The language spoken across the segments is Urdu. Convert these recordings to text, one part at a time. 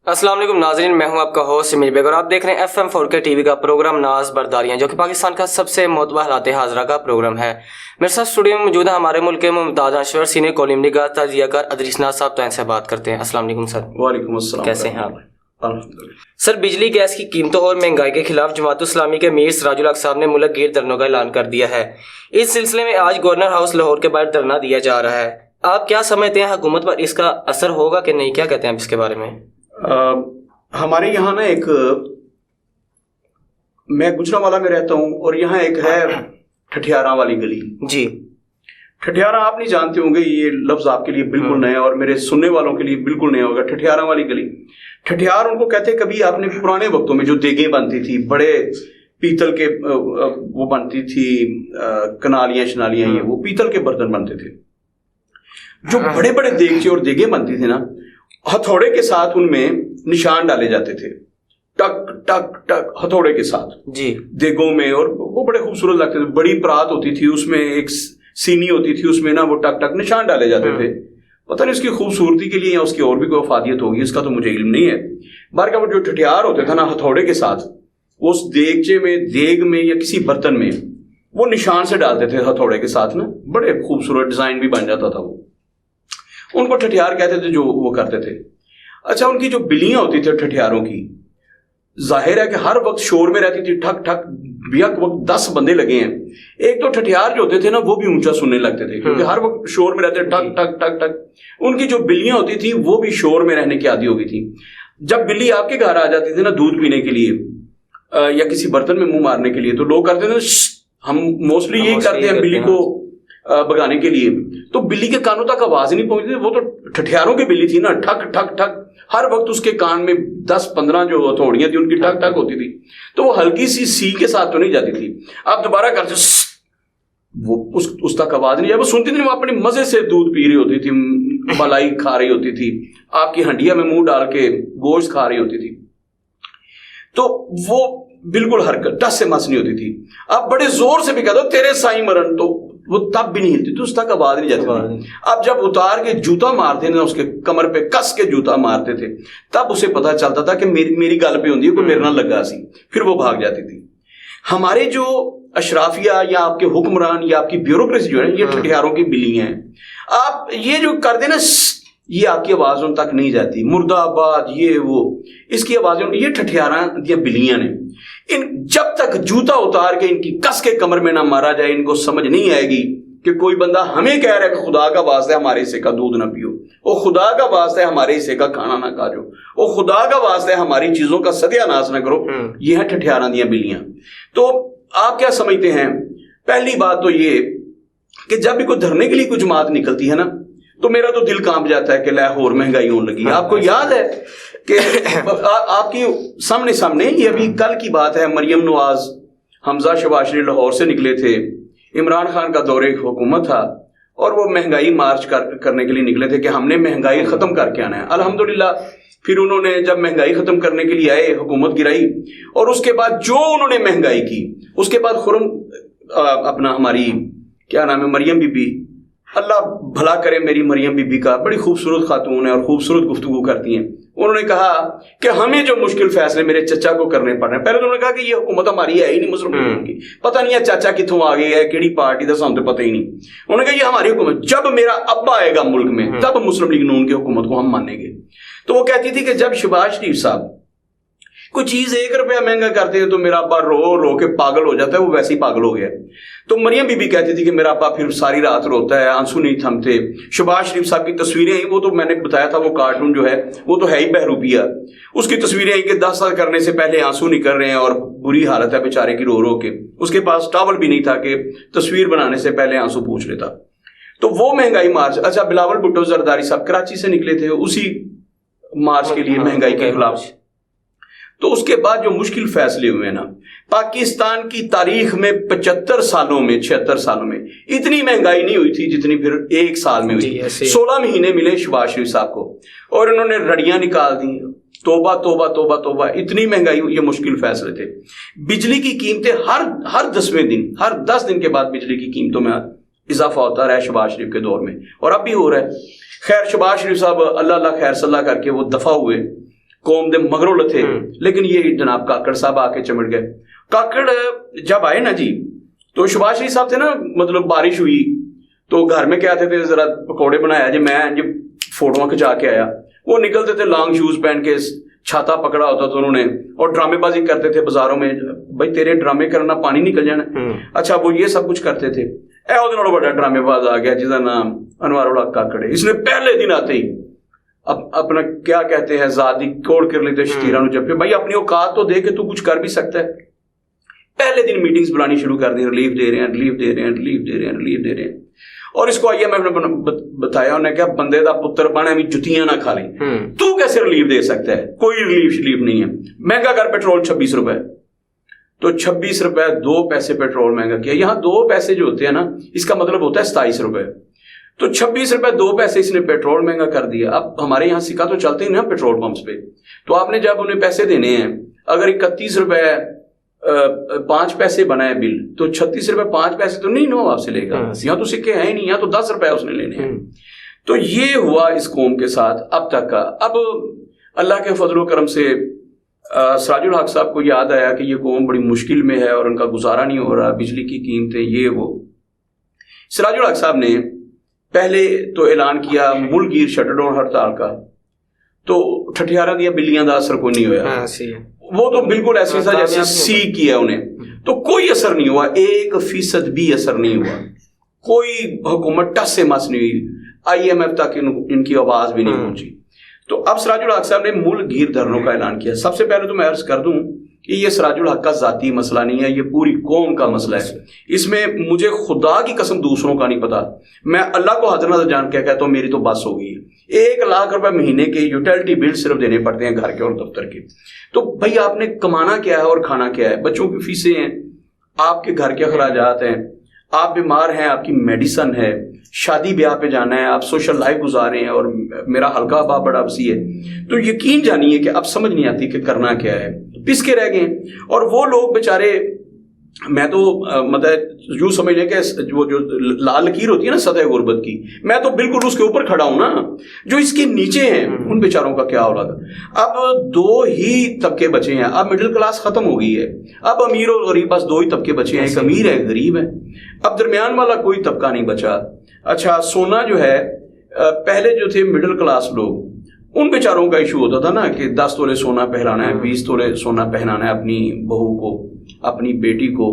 السلام علیکم ناظرین، میں ہوں آپ کا ہوسٹ سمیر بیگ اور آپ دیکھ رہے ہیں FM4K ٹی وی کا پروگرام ناز برداریاں، جو کہ پاکستان کا سب سے معتبر حالات حاضرہ کا پروگرام ہے۔ میرے ساتھ اسٹوڈیو میں موجود ہے ہمارے ملک کے ممتاز اشور سینئر کالم نگار تجزیہ کار ادریس ناز صاحب، تو ان سے بات کرتے ہیں۔ السلام علیکم سر۔ وعلیکم السلام، کیسے ہیں آپ؟ الحمدللہ۔ سر، بجلی گیس کی قیمتوں اور مہنگائی کے خلاف جماعت اسلامی کے میر سراج الحق صاحب نے ملک گیر دھرنوں کا اعلان کر دیا ہے۔ اس سلسلے میں آج گورنر ہاؤس لاہور کے باہر دھرنا دیا جا رہا ہے۔ آپ کیا سمجھتے ہیں، حکومت پر اس کا اثر ہوگا کہ نہیں؟ کیا کہتے ہیں آپ اس کے بارے میں؟ ہمارے یہاں نا میں گجرانوالہ میں رہتا ہوں اور یہاں ایک ہے ٹھٹھیارا والی گلی۔ جی، ٹھٹھیارا آپ نہیں جانتے ہوں گے، یہ لفظ آپ کے لیے بالکل نیا اور میرے سننے والوں کے لیے بالکل نیا ہوگا۔ ٹھٹھیارا والی گلی، ٹھٹھیار ان کو کہتے، کبھی آپ نے پرانے وقتوں میں جو دیگیں بنتی تھی، بڑے پیتل کے وہ بنتی تھی، کنالیاں شنالیاں، یہ وہ پیتل کے برتن بنتے تھے۔ جو بڑے بڑے دیگچے اور دیگیں بنتی تھی نا، ہتھوڑے کے ساتھ ان میں نشان ڈالے جاتے تھے، ٹک ٹک ٹک ہتھوڑے کے ساتھ جی، دیگوں میں، اور وہ بڑے خوبصورت لگتے تھے۔ بڑی پرات ہوتی تھی، اس میں ایک سینی ہوتی تھی، اس میں نا وہ ٹک ٹک نشان ڈالے جاتے تھے۔ پتہ نہیں اس کی خوبصورتی کے لیے یا اس کی اور بھی کوئی افادیت ہوگی، اس کا تو مجھے علم نہیں ہے۔ بارکہ وہ جو ٹھٹھیار ہوتے تھے نا ہتھوڑے کے ساتھ، وہ اس دیگچے میں، دیگ میں یا کسی برتن میں وہ نشان سے ڈالتے تھے ہتھوڑے کے ساتھ نا، بڑے خوبصورت ڈیزائن بھی بن جاتا تھا۔ وہ ان کو ٹھٹھیار کہتے تھے جو وہ کرتے تھے۔ اچھا، ان کی جو بلیاں ہوتی تھیں ٹھٹھیاروں کی، ظاہر ہے کہ ہر وقت شور میں رہتی تھی، ٹھک ٹھک، یک وقت 10 بندے لگے ہیں۔ ایک تو ٹھٹھیار جو ہوتے تھے نا وہ بھی اونچا سننے لگتے تھے، کیونکہ ہر وقت شور میں رہتے، ٹھک ٹھک ٹھک ٹھک۔ ان کی جو بلیاں ہوتی تھی وہ بھی شور میں رہنے کی عادی ہو گئی تھی۔ جب بلی آپ کے گھر آ جاتی تھی نا دودھ پینے کے لیے یا کسی برتن میں منہ مارنے کے لیے، تو لوگ کرتے تھے، ہم موسٹلی یہی کرتے ہیں بلی کو بگانے کے لیے، تو بلی کے کانوں تک آواز نہیں پہنچتی تھی۔ وہ تو ٹھٹھیاروں کی بلی تھی نا، ٹھک ٹھک ٹھک، ہر وقت اس کے کان میں 10-15 جو ہتھوڑیاں تھیں ان کی ٹھک ٹھک ہوتی تھی۔ تو وہ ہلکی سی سی کے ساتھ تو نہیں جاتی تھی، آپ دوبارہ کرتے وہ اس تک آواز نہیں جائے، وہ سنتی تھی۔ وہ اپنے مزے سے دودھ پی رہی ہوتی تھی، ملائی کھا رہی ہوتی تھی، آپ کی ہنڈیا میں منہ ڈال کے گوشت کھا رہی ہوتی تھی، تو وہ بالکل حرکت ٹس سے مس نہیں ہوتی تھی۔ آپ بڑے زور سے بھی کہہ دو تیرے سائیں مرن، تو وہ تب بھی نہیں ہلتی تھی، اس تک آواز نہیں جاتی تھی۔ اب جب اتار کے جوتا مارتے نا، اس کے کمر پہ کس کے جوتا مارتے تھے، تب اسے پتا چلتا تھا کہ میری گل پہ ہوندی ہے، کوئی میرے نہ لگا سی، پھر وہ بھاگ جاتی تھی۔ ہمارے جو اشرافیہ یا آپ کے حکمران یا آپ کی بیوروکریسی جو ہے، یہ ٹھٹھیاروں کی بلیاں ہیں۔ آپ یہ جو کر دیں نا، یہ آپ کی آوازوں تک نہیں جاتی، مرد آباد یہ وہ، اس کی آوازیں، یہ ٹھٹھیاراں یا بلیاں نے۔ جب تک جوتا اتار کے ان کی کس کے کمر میں نہ مارا جائے، ان کو سمجھ نہیں آئے گی کہ کوئی بندہ ہمیں کہہ رہا ہے کہ خدا کا واسطہ ہے ہمارے حصے کا دودھ نہ پیو، او خدا کا واسطہ ہے ہمارے حصے کا کھانا نہ کھاجو، او خدا کا واسطہ ہے ہماری چیزوں کا ستیہ ناش نہ کرو۔ یہ ہیں ٹھٹھیاراں دیاں بلیاں۔ تو آپ کیا سمجھتے ہیں؟ پہلی بات تو یہ کہ جب بھی کوئی دھرنے کے لیے کوئی جماعت نکلتی ہے نا، تو میرا تو دل کانپ جاتا ہے کہ لاہور مہنگائی ہونے لگی۔ آپ کو یاد ہے کہ آپ کی سامنے یہ ابھی کل کی بات ہے، مریم نواز، حمزہ شہباز شریف لاہور سے نکلے تھے، عمران خان کا دور حکومت تھا، اور وہ مہنگائی مارچ کرنے کے لیے نکلے تھے کہ ہم نے مہنگائی ختم کر کے آنا ہے۔ الحمدللہ پھر انہوں نے جب مہنگائی ختم کرنے کے لیے آئے، حکومت گرائی، اور اس کے بعد جو انہوں نے مہنگائی کی، اس کے بعد خرم اپنا ہماری کیا نام ہے، مریم بی بی، اللہ بھلا کرے میری مریم بی بی کا، بڑی خوبصورت خاتون ہے اور خوبصورت گفتگو کرتی ہیں۔ انہوں نے کہا کہ ہمیں جو مشکل فیصلے میرے چچا کو کرنے پڑ رہے ہیں، پہلے تو انہوں نے کہا کہ یہ حکومت ہماری ہے ہی نہیں، مسلم لیگ کی، پتہ نہیں ہے چاچا کتوں آ گئی ہے، کیڑی پارٹی کا، سامنے پتہ ہی نہیں۔ انہوں نے کہا یہ ہماری حکومت، جب میرا ابا آئے گا ملک میں تب مسلم لیگ نون کی حکومت کو ہم مانیں گے۔ تو وہ کہتی تھی کہ جب شہباز شریف صاحب کوئی چیز 1 روپیہ مہنگا کرتے ہیں تو میرا ابا رو رو کے پاگل ہو جاتا ہے، وہ ویسے ہی پاگل ہو گیا۔ تو مریم بی بی کہتی تھی کہ میرا ابا پھر ساری رات روتا ہے، آنسو نہیں تھمتے۔ شہباز شریف صاحب کی تصویریں، وہ تو میں نے بتایا تھا، وہ کارٹون جو ہے وہ تو ہے ہی بہروپیہ، اس کی تصویریں کہ 10 سال کرنے سے پہلے آنسو نہیں کر رہے ہیں اور بری حالت ہے بیچارے کی رو رو کے۔ اس کے پاس ٹاول بھی نہیں تھا کہ تصویر بنانے سے پہلے آنسو پوچھ لیتا۔ تو وہ مہنگائی مارچ، اچھا بلاول بھٹو زرداری صاحب کراچی سے نکلے تھے اسی مارچ کے لیے، مہنگائی کے خلاف۔ تو اس کے بعد جو مشکل فیصلے ہوئے نا، پاکستان کی تاریخ میں 75 سالوں میں 76 سالوں میں اتنی مہنگائی نہیں ہوئی تھی جتنی پھر ایک سال میں ہوئی۔ 16 مہینے ملے شہباز شریف صاحب کو اور انہوں نے رڑیاں نکال دی۔ توبہ توبہ توبہ توبہ، اتنی مہنگائی ہوئی، یہ مشکل فیصلے تھے۔ بجلی کی قیمتیں ہر 10ویں دن، ہر 10 دن کے بعد بجلی کی قیمتوں میں اضافہ ہوتا رہا ہے شہباز شریف کے دور میں، اور اب بھی ہو رہا ہے۔ خیر شہباز شریف صاحب اللہ اللہ خیر صلاح کر کے وہ دفع ہوئے، قوم دے مگروں لتھے، لیکن یہ جناب کاکڑ صاحب آ کے چمٹ گئے. کاکڑ جب آئے نا جی تو شباز شریف صاحب تھے نا، مطلب بارش ہوئی تو گھر میں کیا تھے ذرا پکوڑے بنایا جی، میں جب فوٹو کھچا کے آیا، وہ نکلتے تھے لانگ شوز پہن کے، چھاتا پکڑا ہوتا تھا انہوں نے، اور ڈرامے بازی کرتے تھے بازاروں میں، بھائی تیرے ڈرامے کرنا پانی نکل جانا. اچھا وہ یہ سب کچھ کرتے تھے. بڑا ڈرامے باز آ گیا جس کا نام انوار الحق کاکڑ ہے. اس نے پہلے دن آتے ہی اپنا کیا کہتے ہیں ذاتی کوڑ کر لیتے شتیرا نو جب بھائی اپنی اوقات تو دے کے تو کچھ کر بھی سکتا ہے. پہلے دن میٹنگز بلانی شروع کر دی، ریلیف دے رہے ہیں، ریلیف دے رہے ہیں، ریلیف دے رہے ہیں، ریلیف دے رہے ہیں. اور اس کو آئی ایم ایف نے بتایا، انہوں نے کہا بندے دا پتر بنے بھی جتیاں نہ کھا لیں، تو کیسے ریلیف دے سکتا ہے؟ کوئی ریلیف شلیف نہیں ہے. مہنگا کر پیٹرول 26 روپے، تو 26 روپے 2 پیسے پیٹرول مہنگا کیا. یہاں 2 پیسے جو ہوتے ہیں نا، اس کا مطلب ہوتا ہے 27 روپے. تو 26 روپے 2 پیسے اس نے پیٹرول مہنگا کر دیا. اب ہمارے یہاں سکہ تو چلتے ہیں نا پیٹرول پمپس پہ، تو آپ نے جب انہیں پیسے دینے ہیں، اگر 31 روپے 5 پیسے بنا ہے بل، تو 36 روپے 5 پیسے تو نہیں نو آپ سے لے گا. یہاں تو سکے ہیں نہیں، یہاں تو 10 روپے اس نے لینے ہیں. تو یہ ہوا اس قوم کے ساتھ اب تک کا. اب اللہ کے فضل و کرم سے سراج الحق صاحب کو یاد آیا کہ یہ قوم بڑی مشکل میں ہے اور ان کا گزارا نہیں ہو رہا، بجلی کی قیمتیں یہ وہ. سراج الحق صاحب نے پہلے تو اعلان کیا ملک گیر شٹ ڈاؤن ہڑتال کا، تو ٹھٹیارا دیا بلیاں دا اثر کوئی نہیں ہوا. وہ تو بالکل ایسے تھا جیسے سی کیا انہیں، تو کوئی اثر نہیں ہوا، 1% بھی اثر نہیں ہوا. کوئی حکومت ٹس سے مس نہیں ہوئی، آئی ایم ایف تک ان کی آواز بھی نہیں پہنچی. تو اب سراج الحق صاحب نے ملک گیر دھرنوں کا اعلان کیا. سب سے پہلے تو میں عرض کر دوں کہ یہ سراج الحق کا ذاتی مسئلہ نہیں ہے، یہ پوری قوم کا مسئلہ ہے. اس میں مجھے خدا کی قسم دوسروں کا نہیں پتا، میں اللہ کو حاضر نظر جان کے کہتا ہوں میری تو بس ہو گئی ہے. 1 لاکھ روپے مہینے کے یوٹیلٹی بل صرف دینے پڑتے ہیں گھر کے اور دفتر کے. تو بھائی آپ نے کمانا کیا ہے اور کھانا کیا ہے؟ بچوں کی فیسیں ہیں، آپ کے گھر کے اخراجات ہیں، آپ بیمار ہیں، آپ کی میڈیسن ہے، شادی بیاہ پہ جانا ہے، آپ سوشل لائف گزارے ہیں، اور میرا حلقہ بڑا وسیع ہے. تو یقین جانیے کہ اب سمجھ نہیں آتی کہ کرنا کیا ہے، پس کے رہ گئے. اور وہ لوگ بیچارے، میں تو مطلب یوں سمجھ لیں کہ جو لال لکیر ہوتی ہے نا سطح غربت کی، میں تو بالکل اس کے اوپر کھڑا ہوں نا. جو اس کے نیچے ہیں ان بیچاروں کا کیا ہوگا؟ اب 2 ہی طبقے بچے ہیں. اب مڈل کلاس ختم ہو گئی ہے، اب امیر اور غریب بس 2 ہی طبقے بچے ہیں، ایک امیر ہے ایک غریب ہے. اب درمیان والا کوئی طبقہ نہیں بچا. اچھا سونا جو ہے، پہلے جو تھے مڈل کلاس لوگ، ان بیچاروں کا ایشو ہوتا تھا نا کہ 10 تولے سونا پہنانا ہے، 20 تولے سونا پہنانا ہے اپنی بہو کو، اپنی بیٹی کو.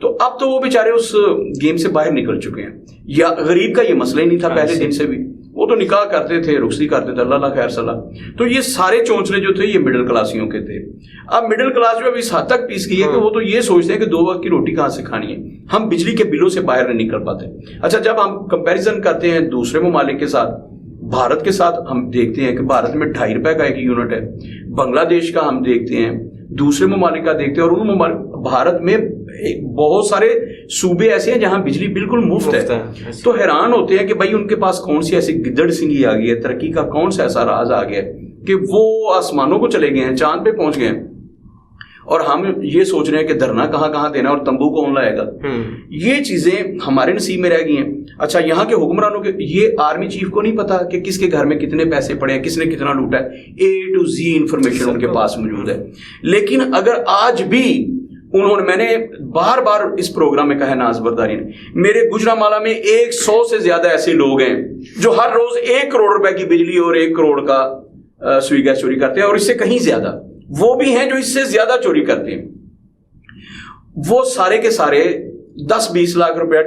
تو اب تو وہ بیچارے اس گیم سے باہر نکل چکے ہیں. یا غریب کا یہ مسئلہ ہی نہیں تھا پہلے دن سے بھی، وہ تو نکاح کرتے تھے، رخصتی کرتے تھے، اللہ خیر صلاح. تو یہ سارے چونچلے جو تھے یہ مڈل کلاسیوں کے تھے. اب مڈل کلاس جو اب اس حد تک پیس کی ہے کہ وہ تو یہ سوچتے ہیں کہ 2 وقت کی روٹی کہاں سے کھانی ہے. ہم بجلی کے بلوں سے باہر نہیں نکل پاتے. اچھا جب ہم کمپیریزن کرتے ہیں دوسرے ممالک کے ساتھ، بھارت کے ساتھ، ہم دیکھتے ہیں کہ بھارت میں 2.5 روپے کا 1 یونٹ ہے. بنگلہ دیش کا ہم دیکھتے ہیں، دوسرے ممالک کا دیکھتے ہیں، اور ان ممالک بھارت میں بہت سارے صوبے ایسے ہیں جہاں بجلی بالکل مفت ہے. تو حیران ہوتے ہیں کہ بھائی ان کے پاس کون سی ایسی گدڑ سنگھی آ گئی ہے، ترقی کا کون سا ایسا راز آ گیا کہ وہ آسمانوں کو چلے گئے ہیں، چاند پہ پہنچ گئے ہیں، اور ہم یہ سوچ رہے ہیں کہ دھرنا کہاں کہاں دینا اور تمبو کون لائے گا. یہ چیزیں ہمارے نصیب میں رہ گئی ہیں. اچھا یہاں کے حکمرانوں کے، یہ آرمی چیف کو نہیں پتا کہ کس کے گھر میں کتنے پیسے پڑے ہیں، کس نے کتنا لوٹا ہے. A to Z انفارمیشن ان کے پاس موجود ہے. لیکن اگر آج بھی انہوں نے، میں نے بار بار اس پروگرام میں کہا ہے ناز برداری نے، میرے گجرانوالہ میں 100 سے زیادہ ایسے لوگ ہیں جو ہر روز 1 کروڑ روپے کی بجلی اور 1 کروڑ کا سوئی گیس چوری کرتے ہیں، اور اس سے کہیں زیادہ. وہ بھی ہیں جو اس سے زیادہ چوری کرتے ہیں. وہ سارے کے سارے 10-20 لاکھ روپیہ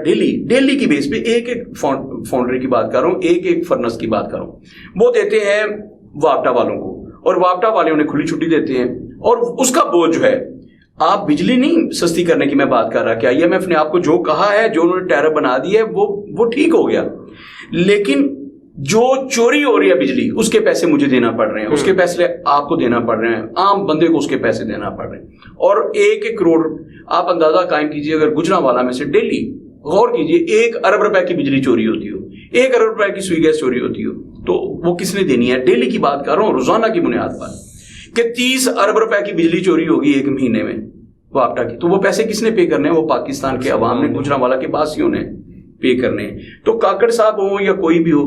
ڈیلی کی بیس پہ ایک فاؤنڈری کی بات کر رہا ہوں، ایک فرنس کی بات کر رہا ہوں، وہ دیتے ہیں واپٹا والوں کو، اور واپٹا والے انہیں کھلی چھٹی دیتے ہیں. اور اس کا بوجھ جو ہے، آپ بجلی نہیں سستی کرنے کی میں بات کر رہا کہ آئی ایم ایف نے آپ کو جو کہا ہے، جو انہوں نے ٹیرف بنا دی ہے، وہ ٹھیک ہو گیا. لیکن جو چوری ہو رہی ہے بجلی، اس کے پیسے مجھے دینا پڑ رہے ہیں، اس کے پیسے آپ کو دینا پڑ رہے ہیں، عام بندے کو اس کے پیسے دینا پڑ رہے ہیں. اور 1 کروڑ آپ اندازہ قائم کیجئے، اگر گجرانوالہ میں سے ڈیلی غور کیجئے 1 ارب روپے کی بجلی چوری ہوتی ہو، 1 ارب روپے کی سوئی گیس چوری ہوتی ہو، تو وہ کس نے دینی ہے؟ ڈیلی کی بات کر رہا ہوں، روزانہ کی بنیاد پر، کہ 30 ارب روپے کی بجلی چوری ہوگی 1 مہینے میں واپٹا کی. تو وہ پیسے کس نے پے کرنے ہیں؟ وہ پاکستان کے عوام نے، گجرانوالہ کے باسیوں نے پے کرنے ہیں. تو کاکڑ صاحب ہوں یا کوئی بھی ہو،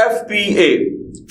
FPA,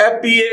FPA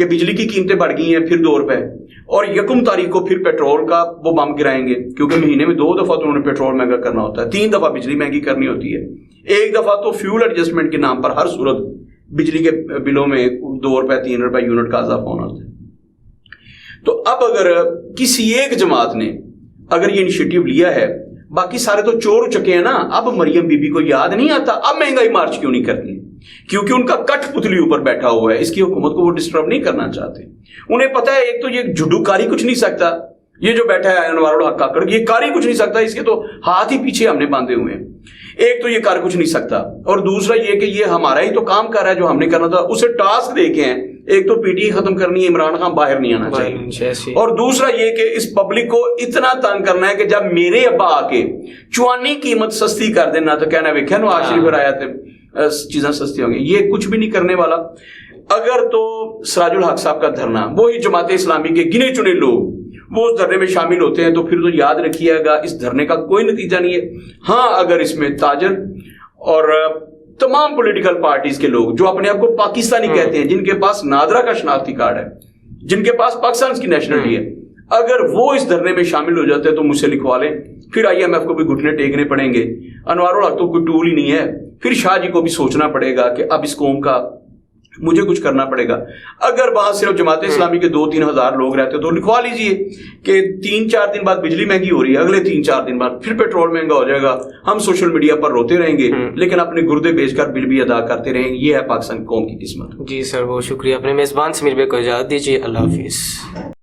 کہ بجلی کی قیمتیں بڑھ گئی ہیں پھر 2 روپے, اور یکم تاریخ کو پھر پیٹرول کا وہ بم گرائیں گے, کیونکہ مہینے میں 2 دفعہ تو انہوں نے پیٹرول مہنگا کرنا ہوتا ہے, 3 دفعہ بجلی مہنگی کرنی ہوتی ہے, 1 دفعہ تو فیول ایڈجسٹمنٹ کے نام پر ہر صورت بجلی کے بلوں میں 2 روپے 3 روپے یونٹ کا اضافہ ہونا ہوتا ہے. تو اب اگر کسی ایک جماعت نے اگر یہ انیشیٹو لیا ہے, باقی سارے تو چور چکے ہیں نا, اب مریم بی بی کو یاد نہیں آتا اب مہنگائی مارچ کیوں نہیں کرتی, کیونکہ ان کا کٹ پتلی اوپر بیٹھا ہوا ہے, اس کی حکومت کو وہ ڈسٹرب نہیں کرنا چاہتے. انہیں پتا ہے ایک تو یہ جھڈو کاری کچھ نہیں سکتا, یہ جو بیٹھا ہے انوار الحق کاکڑ یہ کاری کچھ نہیں سکتا, اس کے تو ہاتھ ہی پیچھے ہم نے باندھے ہوئے ہیں. ایک تو یہ کار کچھ نہیں سکتا, اور دوسرا یہ کہ یہ ہمارا ہی تو کام کر رہا ہے جو ہم نے کرنا تھا, اسے ٹاسک دے کے ہیں, ایک تو پی ٹی آئی ختم کرنی ہے, عمران خان باہر نہیں آنا چاہیے, اور دوسرا یہ کہ اس پبلک کو اتنا تنگ کرنا ہے کہ جب میرے ابا آ کے چوانی قیمت سستی کر دینا تو کہنا ویکھیا نو آشری پر آیا تھے چیزیں سستی ہوں گی. یہ کچھ بھی نہیں کرنے والا. اگر تو سراج الحق صاحب کا دھرنا, وہی جماعت اسلامی کے گنے چنے لوگ وہ اس دھرنے میں شامل ہوتے ہیں, تو پھر تو یاد رکھیے گا اس دھرنے کا کوئی نتیجہ نہیں ہے. ہاں اگر اس میں تاجر اور تمام پولیٹیکل پارٹیز کے لوگ جو اپنے آپ کو پاکستانی کہتے ہیں, جن کے پاس نادرا کا شناختی کارڈ ہے, جن کے پاس پاکستان کی نیشنلٹی ہے, اگر وہ اس دھرنے میں شامل ہو جاتے ہیں تو مجھ سے لکھوا لیں, پھر آئی ایم ایف کو بھی گھٹنے ٹیکنے پڑیں گے. انوار الحق تو کوئی ٹول ہی نہیں ہے, پھر شاہ جی کو بھی سوچنا پڑے گا کہ اب اس قوم کا مجھے کچھ کرنا پڑے گا. اگر وہاں صرف جماعت اسلامی کے 2-3 ہزار لوگ رہتے تو لکھوا لیجئے کہ 3-4 دن بعد بجلی مہنگی ہو رہی ہے, اگلے 3-4 دن بعد پھر پیٹرول مہنگا ہو جائے گا, ہم سوشل میڈیا پر روتے رہیں گے لیکن اپنے گردے بیچ کر بل بھی ادا کرتے رہیں گے. یہ ہے پاکستان قوم کی قسمت. جی سر, بہت شکریہ. اپنے میزبان سمیر بھائی کو اجازت دیجیے. اللہ حافظ.